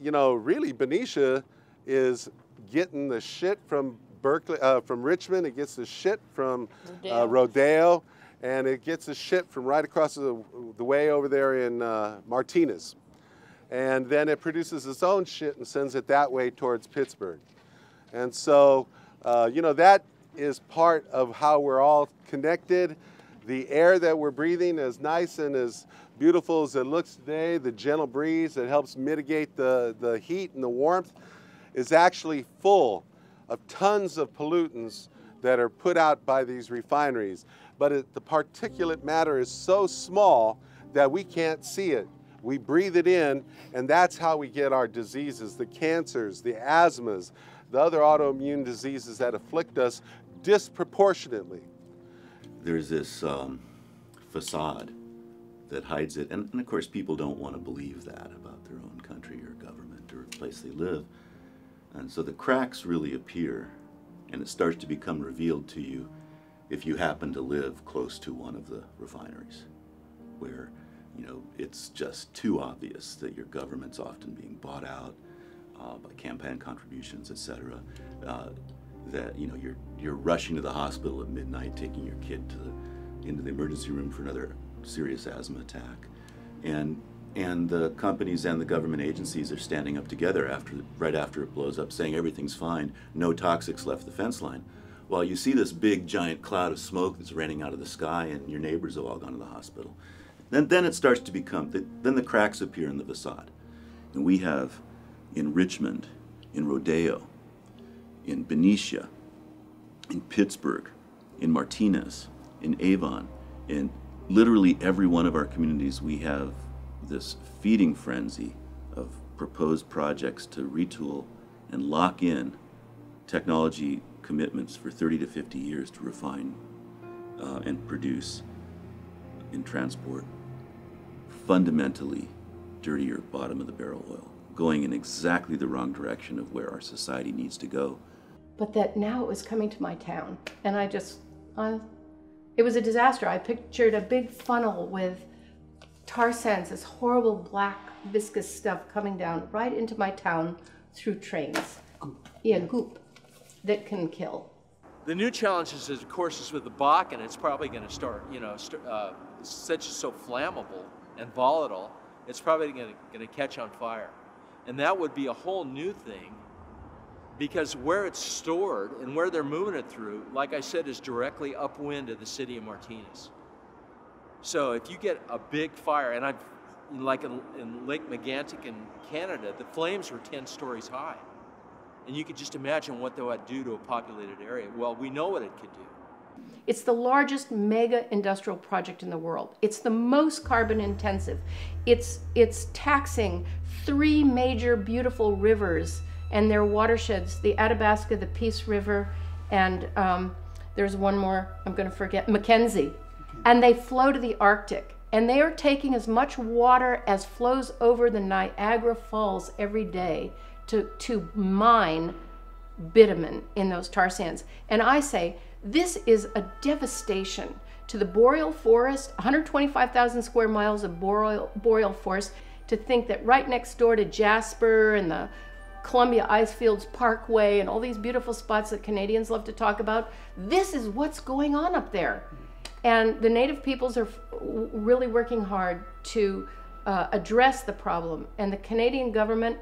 you know, really Benicia is getting the shit from Berkeley, from Richmond. It gets the shit from Rodeo, and it gets the shit from right across the way over there in Martinez. And then it produces its own shit and sends it that way towards Pittsburgh. And so, you know, that is part of how we're all connected. The air that we're breathing, as nice and as beautiful as it looks today, the gentle breeze that helps mitigate the heat and the warmth, is actually full of tons of pollutants that are put out by these refineries. But the particulate matter is so small that we can't see it. We breathe it in, and that's how we get our diseases, the cancers, the asthmas, the other autoimmune diseases that afflict us disproportionately. There's this facade that hides it, and of course people don't want to believe that about their own country or government or place they live. And so the cracks really appear, and it starts to become revealed to you if you happen to live close to one of the refineries, where, you know, it's just too obvious that your government's often being bought out by campaign contributions, etc. That, you know, you're rushing to the hospital at midnight, taking your kid into the emergency room for another serious asthma attack, and the companies and the government agencies are standing up together right after it blows up, saying everything's fine, no toxics left the fence line. While you see this big giant cloud of smoke that's raining out of the sky, and your neighbors have all gone to the hospital. Then it starts to become, then the cracks appear in the facade. And we have in Richmond, in Rodeo, in Benicia, in Pittsburgh, in Martinez, in Avon, in literally every one of our communities, we have this feeding frenzy of proposed projects to retool and lock in technology commitments for 30 to 50 years to refine and produce and transport fundamentally dirtier bottom of the barrel oil, going in exactly the wrong direction of where our society needs to go. But that now it was coming to my town, and it was a disaster. I pictured a big funnel with tar sands, this horrible black viscous stuff coming down right into my town through trains. Goop. Yeah, goop that can kill. The new challenge is, of course, is with the Bakken. It's probably going to start, you know, such so flammable and volatile, it's probably going to catch on fire. And that would be a whole new thing, because where it's stored and where they're moving it through, like I said, is directly upwind of the city of Martinez. So if you get a big fire, and like in Lake Megantic in Canada, the flames were 10 stories high. And you could just imagine what that would do to a populated area. Well, we know what it could do. It's the largest mega industrial project in the world. It's the most carbon intensive. It's taxing 3 major beautiful rivers and their watersheds, the Athabasca, the Peace River, and there's one more, I'm going to forget, Mackenzie. And they flow to the Arctic. And they are taking as much water as flows over the Niagara Falls every day to mine bitumen in those tar sands. And I say, this is a devastation to the boreal forest, 125,000 square miles of boreal forest, to think that right next door to Jasper and the Columbia Icefields Parkway and all these beautiful spots that Canadians love to talk about, this is what's going on up there. And the Native peoples are really working hard to address the problem. And the Canadian government,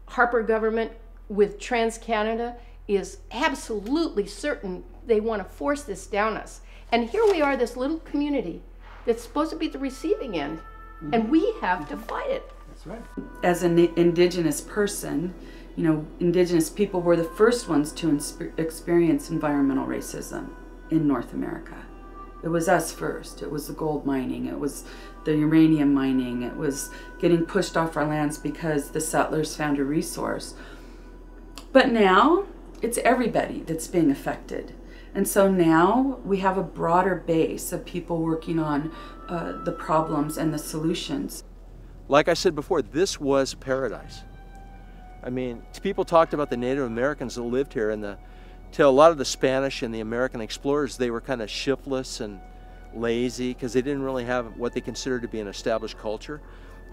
Harper government with TransCanada, is absolutely certain they want to force this down us. And here we are, this little community that's supposed to be at the receiving end, and we have to fight it. That's right. As an Indigenous person, you know, Indigenous people were the first ones to experience environmental racism in North America. It was us first. It was the gold mining. It was the uranium mining. It was getting pushed off our lands because the settlers found a resource. But now it's everybody that's being affected. And so now we have a broader base of people working on the problems and the solutions. Like I said before, this was paradise. I mean, people talked about the Native Americans that lived here, and to a lot of the Spanish and the American explorers, they were kind of shiftless and lazy because they didn't really have what they considered to be an established culture.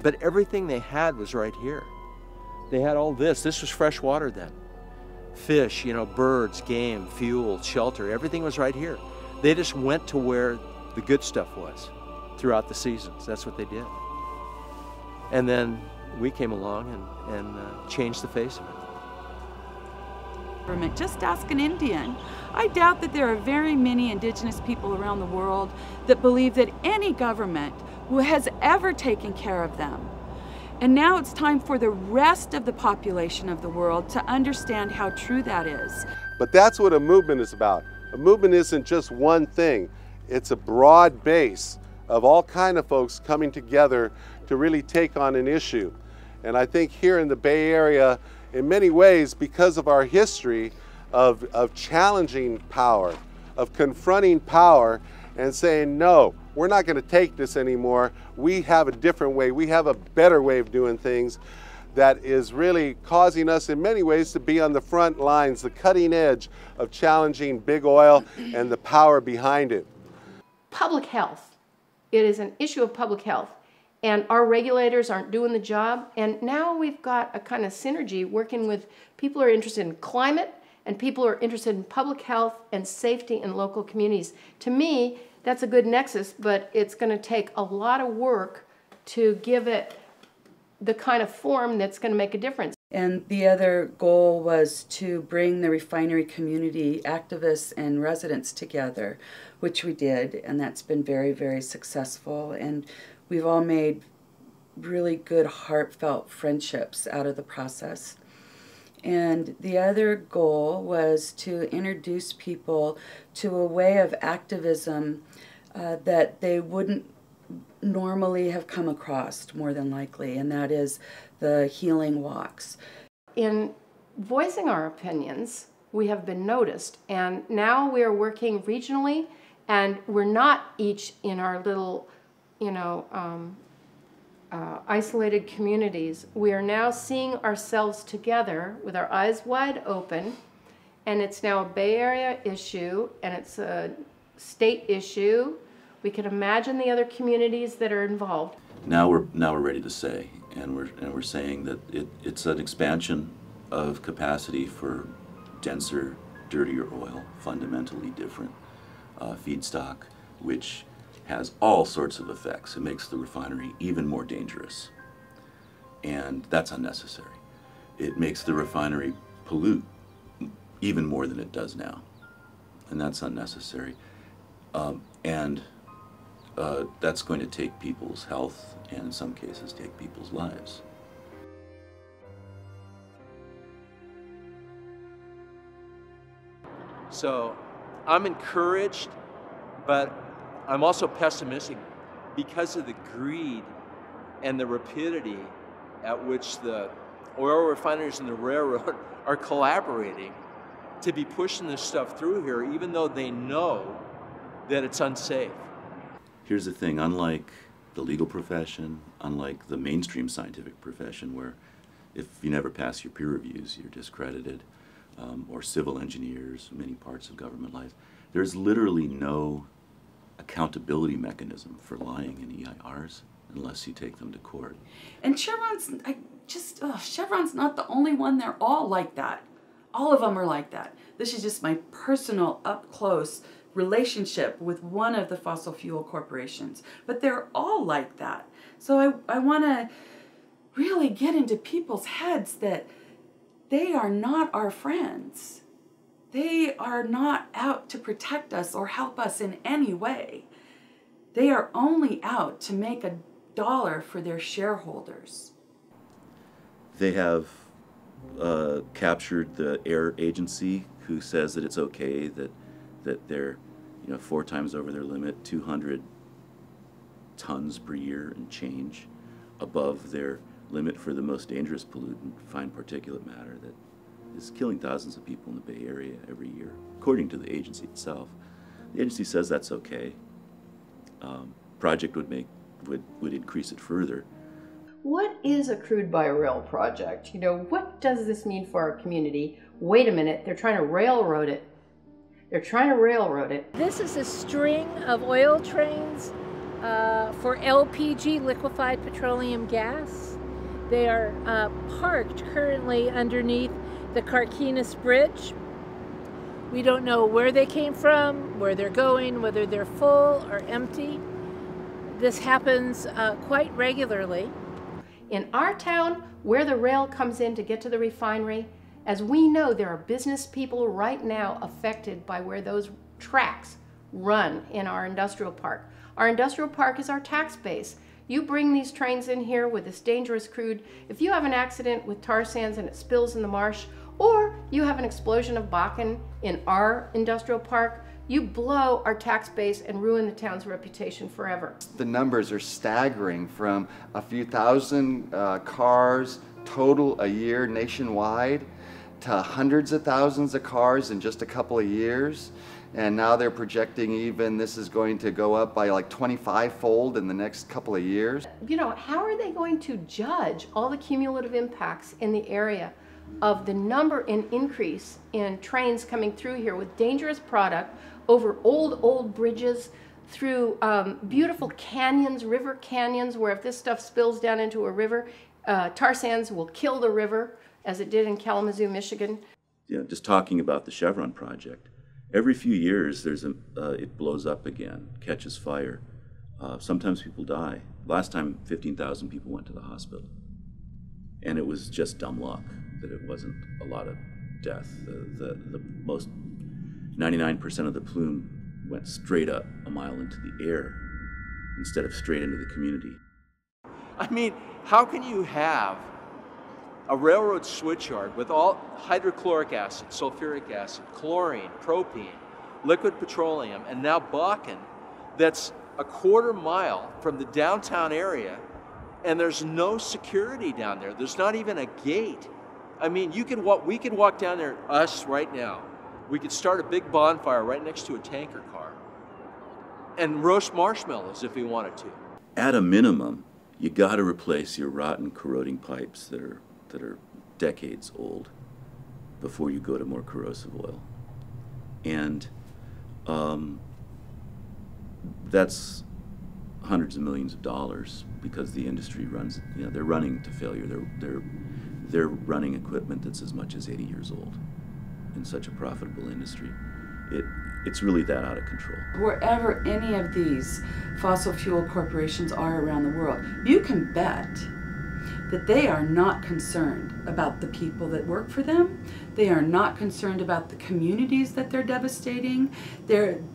But everything they had was right here. They had all this. This was fresh water then. Fish, you know, birds, game, fuel, shelter, everything was right here. They just went to where the good stuff was throughout the seasons. That's what they did. And then we came along and changed the face of it. Just ask an Indian. I doubt that there are very many indigenous people around the world that believe that any government has ever taken care of them. And now it's time for the rest of the population of the world to understand how true that is. But that's what a movement is about. A movement isn't just one thing. It's a broad base of all kind of folks coming together to really take on an issue. And I think here in the Bay Area, in many ways, because of our history of challenging power, of confronting power and saying, no, we're not going to take this anymore. We have a different way. We have a better way of doing things that is really causing us in many ways to be on the front lines, the cutting edge of challenging big oil and the power behind it. Public health. It is an issue of public health. And our regulators aren't doing the job. And now we've got a kind of synergy working with people who are interested in climate and people who are interested in public health and safety in local communities. To me, that's a good nexus, but it's going to take a lot of work to give it the kind of form that's going to make a difference. And the other goal was to bring the refinery community, activists and residents together, which we did, and that's been very, very successful. And we've all made really good, heartfelt friendships out of the process. And the other goal was to introduce people to a way of activism that they wouldn't normally have come across, more than likely, and that is the healing walks. In voicing our opinions, we have been noticed, and now we are working regionally, and we're not each in our little, isolated communities. We are now seeing ourselves together with our eyes wide open, and it's now a Bay Area issue, and it's a state issue. We can imagine the other communities that are involved. Now we're ready to say, and we're saying that it's an expansion of capacity for denser, dirtier oil, fundamentally different feedstock, which has all sorts of effects. It makes the refinery even more dangerous, and that's unnecessary. It makes the refinery pollute even more than it does now, and that's unnecessary. That's going to take people's health and in some cases take people's lives. So I'm encouraged, but I'm also pessimistic because of the greed and the rapidity at which the oil refineries and the railroad are collaborating to be pushing this stuff through here, even though they know that it's unsafe. Here's the thing, unlike the legal profession, unlike the mainstream scientific profession where if you never pass your peer reviews, you're discredited, or civil engineers, many parts of government life, there's literally no accountability mechanism for lying in EIRs unless you take them to court. And Chevron's not the only one. They're all like that. All of them are like that. This is just my personal, up-close relationship with one of the fossil fuel corporations. But they're all like that. So I want to really get into people's heads that they are not our friends. They are not out to protect us or help us in any way. They are only out to make a dollar for their shareholders. They have captured the air agency who says that it's okay that they're 4 times over their limit, 200 tons per year and change above their limit for the most dangerous pollutant, fine particulate matter, that is killing thousands of people in the Bay Area every year, according to the agency itself. The agency says that's okay. Project would increase it further. What is a crude by rail project? What does this mean for our community? Wait a minute, they're trying to railroad it. They're trying to railroad it. This is a string of oil trains for LPG, liquefied petroleum gas. They are parked currently underneath the Carquinez Bridge. We don't know where they came from, where they're going, whether they're full or empty. This happens quite regularly. In our town, where the rail comes in to get to the refinery, as we know, there are business people right now affected by where those tracks run in our industrial park. Our industrial park is our tax base. You bring these trains in here with this dangerous crude. If you have an accident with tar sands and it spills in the marsh, or you have an explosion of Bakken in our industrial park, you blow our tax base and ruin the town's reputation forever. The numbers are staggering, from a few thousand cars total a year nationwide to hundreds of thousands of cars in just a couple of years. And now they're projecting even this is going to go up by like 25-fold in the next couple of years. You know, how are they going to judge all the cumulative impacts in the area of the number and increase in trains coming through here with dangerous product over old bridges, through beautiful canyons, river canyons, where if this stuff spills down into a river, tar sands will kill the river, as it did in Kalamazoo, Michigan. Yeah, just talking about the Chevron project, every few years it blows up again, catches fire. Sometimes people die. Last time, 15,000 people went to the hospital. And it was just dumb luck that it wasn't a lot of death. The most, 99% of the plume went straight up a mile into the air instead of straight into the community. I mean, how can you have a railroad switchyard with all hydrochloric acid, sulfuric acid, chlorine, propene, liquid petroleum, and now Bakken, that's a quarter mile from the downtown area, and there's no security down there. There's not even a gate. I mean, we could walk down there, us right now. We could start a big bonfire right next to a tanker car and roast marshmallows if we wanted to. At a minimum, you got to replace your rotten, corroding pipes that are decades old before you go to more corrosive oil. And that's hundreds of millions of dollars, because the industry runs, they're running to failure. They're running equipment that's as much as 80 years old in such a profitable industry. It's really that out of control. Wherever any of these fossil fuel corporations are around the world, you can bet that they are not concerned about the people that work for them. They are not concerned about the communities that they're devastating.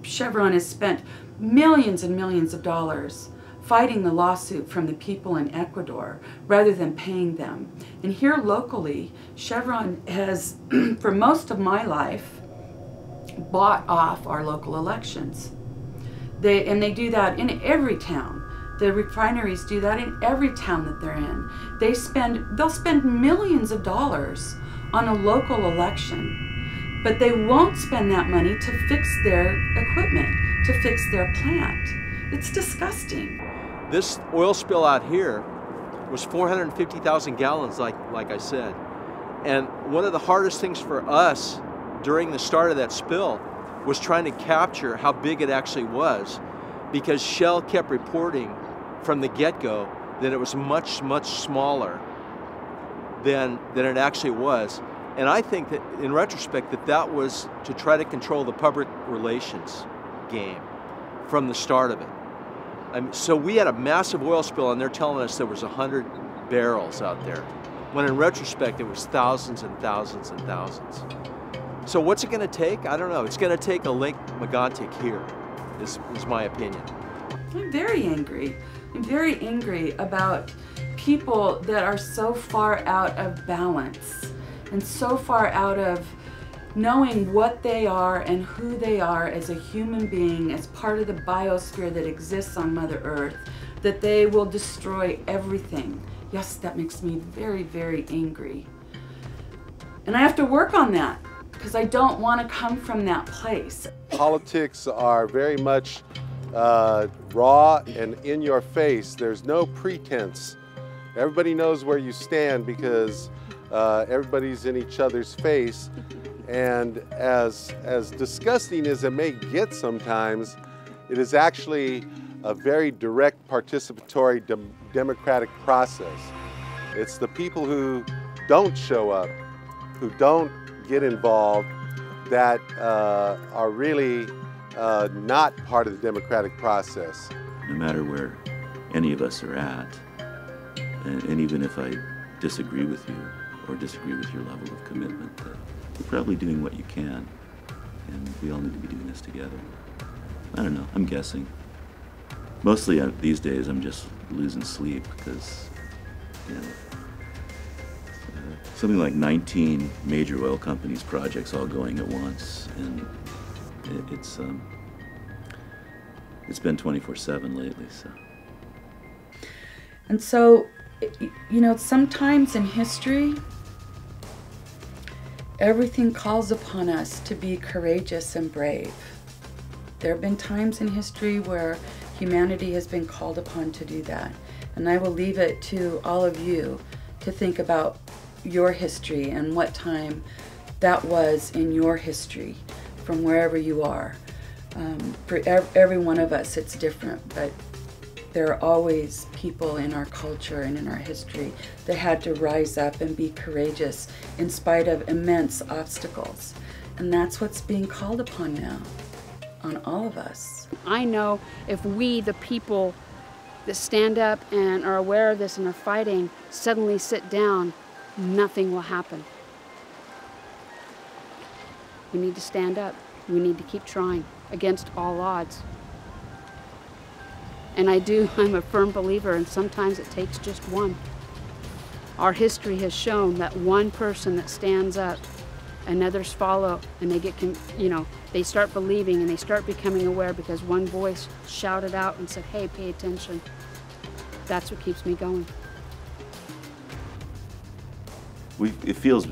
Chevron has spent millions and millions of dollars fighting the lawsuit from the people in Ecuador rather than paying them. And here locally, Chevron has, for most of my life, bought off our local elections. They do that in every town. The refineries do that in every town that they're in. They'll spend millions of dollars on a local election, but they won't spend that money to fix their equipment, to fix their plant. It's disgusting. This oil spill out here was 450,000 gallons, like I said. And one of the hardest things for us during the start of that spill was trying to capture how big it actually was, because Shell kept reporting from the get-go that it was much, much smaller than it actually was. And I think that, in retrospect, that was to try to control the public relations game from the start of it. So we had a massive oil spill, and they're telling us there was 100 barrels out there, when in retrospect it was thousands and thousands and thousands. So what's it going to take? I don't know. It's going to take a Lake Megantic here, is my opinion. I'm very angry. I'm very angry about people that are so far out of balance and so far out of knowing what they are and who they are as a human being, as part of the biosphere that exists on Mother Earth, that they will destroy everything. Yes, that makes me very, very angry. And I have to work on that, because I don't want to come from that place. Politics are very much raw and in your face. There's no pretense. Everybody knows where you stand, because everybody's in each other's face. And as disgusting as it may get sometimes, it is actually a very direct participatory democratic process. It's the people who don't show up, who don't get involved, that are really not part of the democratic process. No matter where any of us are at, and even if I disagree with you or disagree with your level of commitment, you're probably doing what you can, and we all need to be doing this together. I don't know, I'm guessing. Mostly these days I'm just losing sleep because, you know, something like 19 major oil companies projects all going at once, and it's been 24/7 lately, so. And so, you know, sometimes in history, everything calls upon us to be courageous and brave. There have been times in history where humanity has been called upon to do that. And I will leave it to all of you to think about your history and what time that was in your history from wherever you are. For every one of us, it's different, but there are always people in our culture and in our history that had to rise up and be courageous in spite of immense obstacles. And that's what's being called upon now on all of us. I know if we, the people that stand up and are aware of this and are fighting, suddenly sit down, nothing will happen. We need to stand up. We need to keep trying against all odds. And I'm a firm believer, and sometimes it takes just one. Our history has shown that one person that stands up and others follow, and they they start believing and they start becoming aware because one voice shouted out and said, hey, pay attention. That's what keeps me going. It feels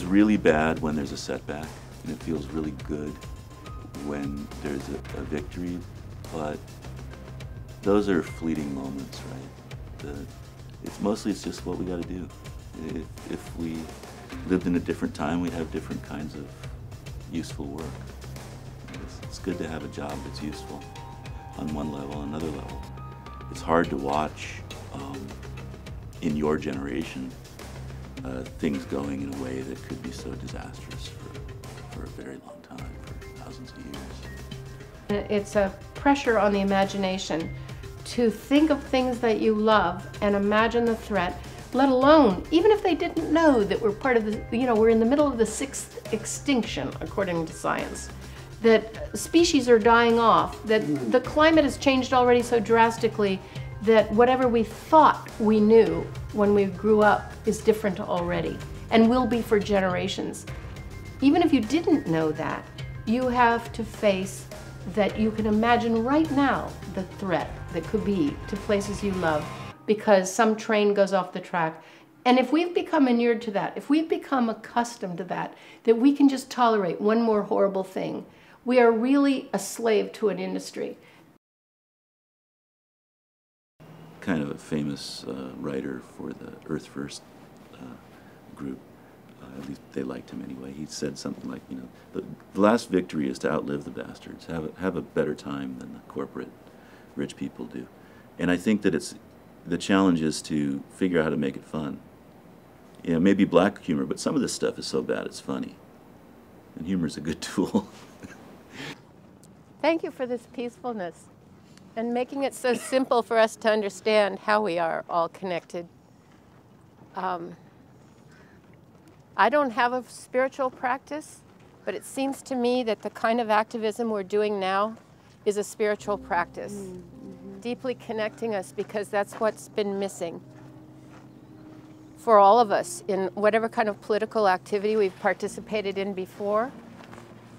really bad when there's a setback, and it feels really good when there's a victory, but those are fleeting moments, right? It's just what we got to do. If we lived in a different time, we'd have different kinds of useful work. It's good to have a job that's useful on one level, another level. It's hard to watch in your generation things going in a way that could be so disastrous for a very long time, for thousands of years. It's a pressure on the imagination to think of things that you love and imagine the threat, let alone, even if they didn't know that we're part of the, we're in the middle of the 6th extinction, according to science, that species are dying off, that the climate has changed already so drastically that whatever we thought we knew when we grew up is different already and will be for generations. Even if you didn't know that, you have to face that you can imagine right now the threat that could be to places you love because some train goes off the track. And if we've become inured to that, if we've become accustomed to that we can just tolerate one more horrible thing, we are really a slave to an industry. Kind of a famous writer for the Earth First group, at least they liked him anyway. He said something like, the last victory is to outlive the bastards, have a better time than the corporate rich people do. And I think that the challenge is to figure out how to make it fun. Maybe black humor, but some of this stuff is so bad it's funny. And humor's a good tool. Thank you for this peacefulness and making it so simple for us to understand how we are all connected. I don't have a spiritual practice, but it seems to me that the kind of activism we're doing now is a spiritual practice, deeply connecting us because that's what's been missing for all of us in whatever kind of political activity we've participated in before.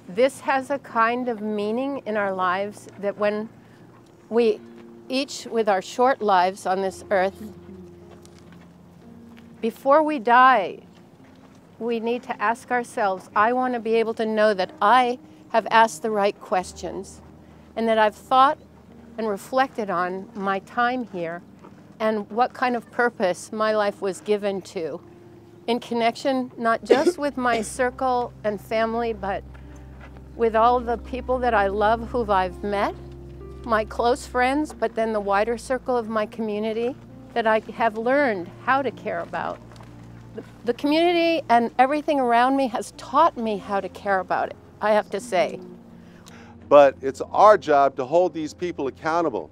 This has a kind of meaning in our lives that when we each, with our short lives on this earth, before we die, we need to ask ourselves, I want to be able to know that I have asked the right questions and that I've thought and reflected on my time here and what kind of purpose my life was given to, in connection not just with my circle and family, but with all the people that I love who I've met, my close friends, but then the wider circle of my community, that I have learned how to care about. The community and everything around me has taught me how to care about it, I have to say. But it's our job to hold these people accountable.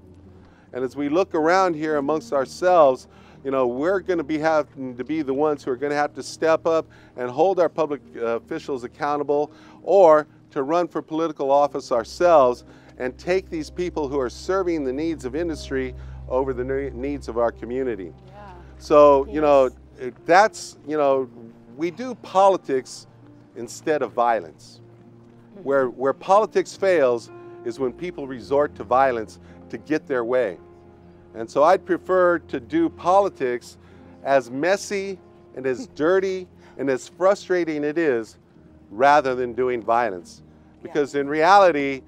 And as we look around here amongst ourselves, you know, we're going to be having to be the ones who are going to have to step up and hold our public officials accountable, or to run for political office ourselves and take these people who are serving the needs of industry over the needs of our community. Yeah. So, you know, that's, you know, we do politics instead of violence. Where politics fails is when people resort to violence to get their way. And so I'd prefer to do politics, as messy and as dirty and as frustrating it is, rather than doing violence. Because in reality,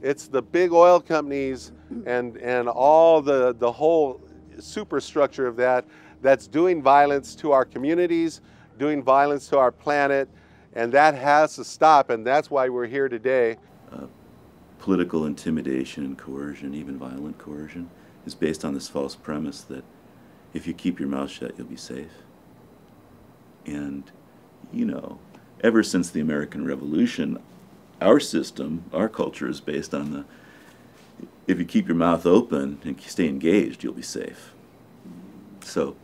it's the big oil companies and all the whole superstructure of that that's doing violence to our communities, doing violence to our planet, and that has to stop, and that's why we're here today. Political intimidation and coercion, even violent coercion, is based on this false premise that if you keep your mouth shut, you'll be safe. And, you know, ever since the American Revolution, our system, our culture is based on the, if you keep your mouth open and stay engaged, you'll be safe. So,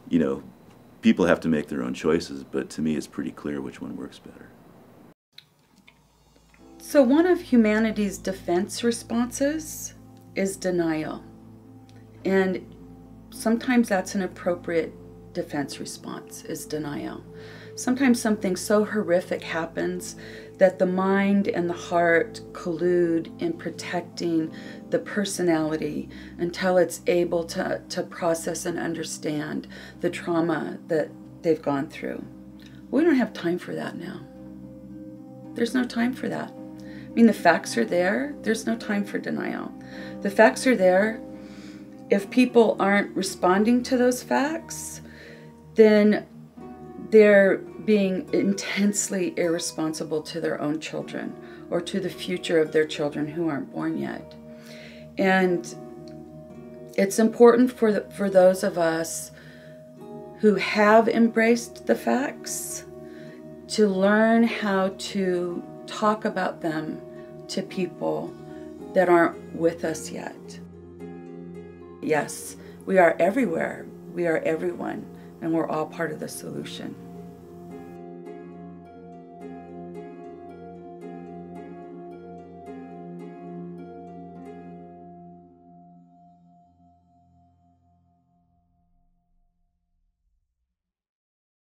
you know, people have to make their own choices, but to me it's pretty clear which one works better. So one of humanity's defense responses is denial. And sometimes that's an appropriate defense response, is denial. Sometimes something so horrific happens that the mind and the heart collude in protecting the personality until it's able to process and understand the trauma that they've gone through. We don't have time for that now. There's no time for that. I mean, the facts are there. There's no time for denial. The facts are there. If people aren't responding to those facts, then they're being intensely irresponsible to their own children or to the future of their children who aren't born yet. And it's important for those of us who have embraced the facts to learn how to talk about them to people that aren't with us yet. Yes, we are everywhere. We are everyone, and we're all part of the solution.